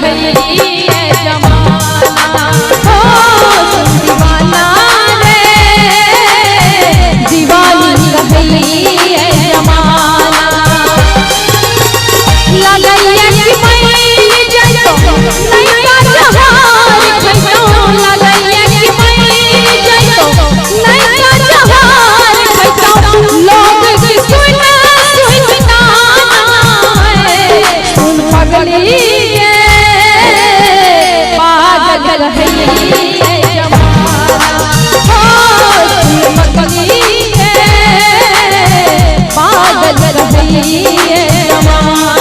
कहलिए जमाना हो दीवाना रे दीवानी कहलिए जमाना लगैया कि मैं जइतो नैका जहार खइतो लगैया कि मैं जइतो नैका जहार खइतो लोग की सुना सुन पगली के पागल कहलिए जमाना हो सुन पगली के पागल कहलिए जमाना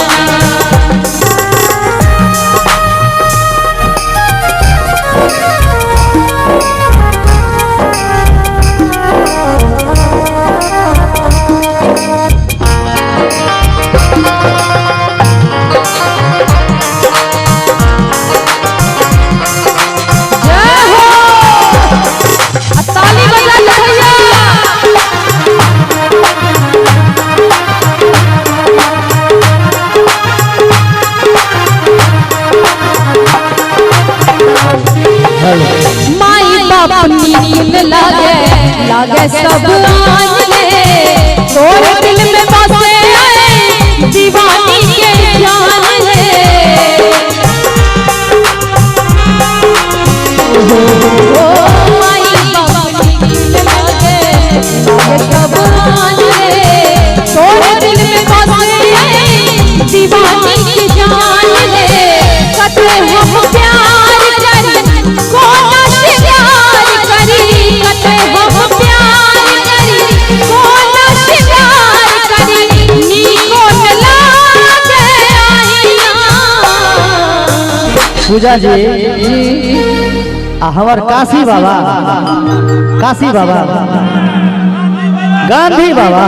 माई बाप नील लागे लागे सब आने तोरे दिल में बसे दीवानी के जान ले माई बाप नील लागे लागे सब आने तोरे दिल में बसे दीवानी की जान ले कते हम प्यार करी कोना से प्यार करी कते हम प्यार करी कोना से प्यार करी नीको न लागे आईना पूजा जी हमार काशी बाबा गांधी बाबा गांधी बाबा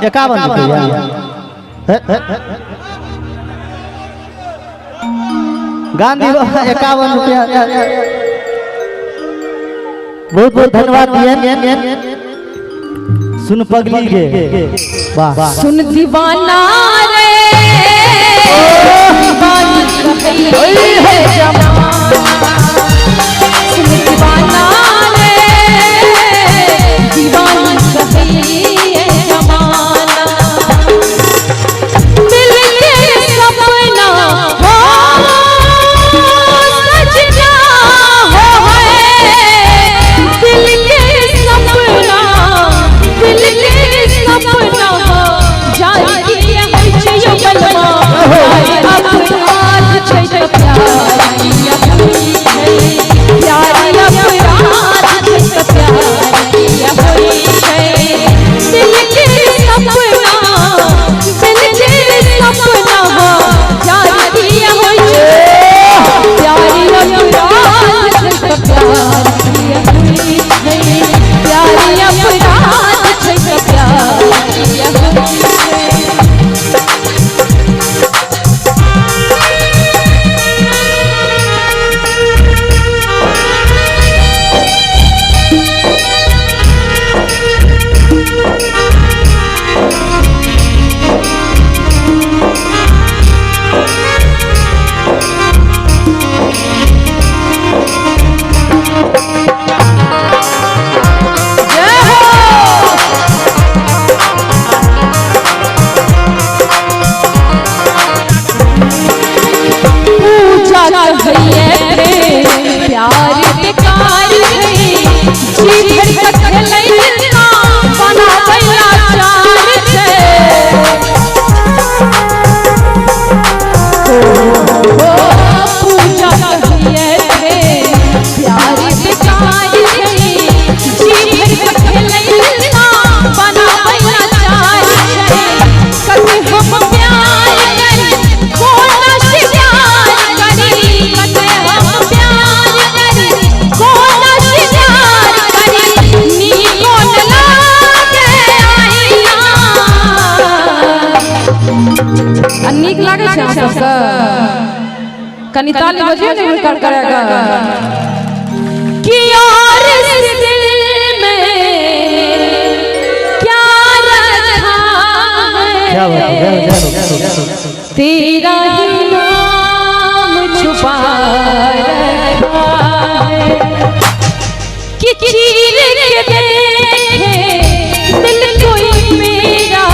51 रुपया गांधी बाबा 51 रुपया बहुत बहुत धन्यवाद दिए सुन पगली के वाह सुन दीवाना रे दीवानी कहलिए जमाना सुन दीवाना रे दीवानी कहलिए जमाना दिल के सपना हो सजना हो है दिल के सपना हो जानी है जो बलवा अब आज छै प्यारी होई है प्यारी अपराध छै प्यारी होई है दिल के सपना हो जानी होई है प्यारी अपराध छै प्यारी होई है प्यारी अपराध छै प्यारी होई है प्यार बेकार है जी भर कथले ना बना बैला चार छे पूजा कहिए रे प्यार बेकार है जी भर कथले ना बना बैला चार छे कभी हम प्यार करी कोना से प्यार करी कते हम प्यार करी कोना से प्यार करी नीको न लागे आईना नीक लागे छै सबके कनी ताली बजिए ने कर करेगा कि और इस दिल में क्या रखा क्या बात है, तेरा ही नाम छुपा रखा है कि चीर के देखे दिल कोई मेरा,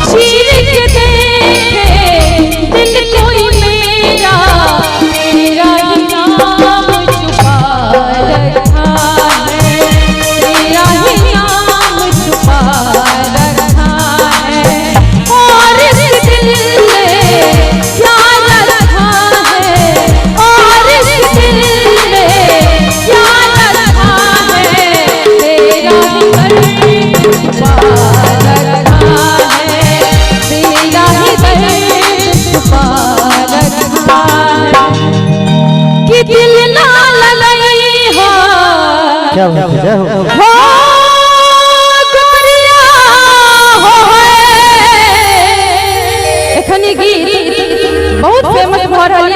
चीर के देखे दिल कोई मेरा, तेरा ही नाम छुपा रखा है, तेरा ही नाम छुपा रखा है। और इस दिल में क्या रखा है, और इस दिल में क्या रखा है, तेरा ही दर्द छुपा रखा है, तेरा ही दर्द छुपा रखा है कि दिल ना ललई हो। क्या बात है, जय हो। हो गोरिया हो है। एखनी गीत बहुत फेमस भ रहल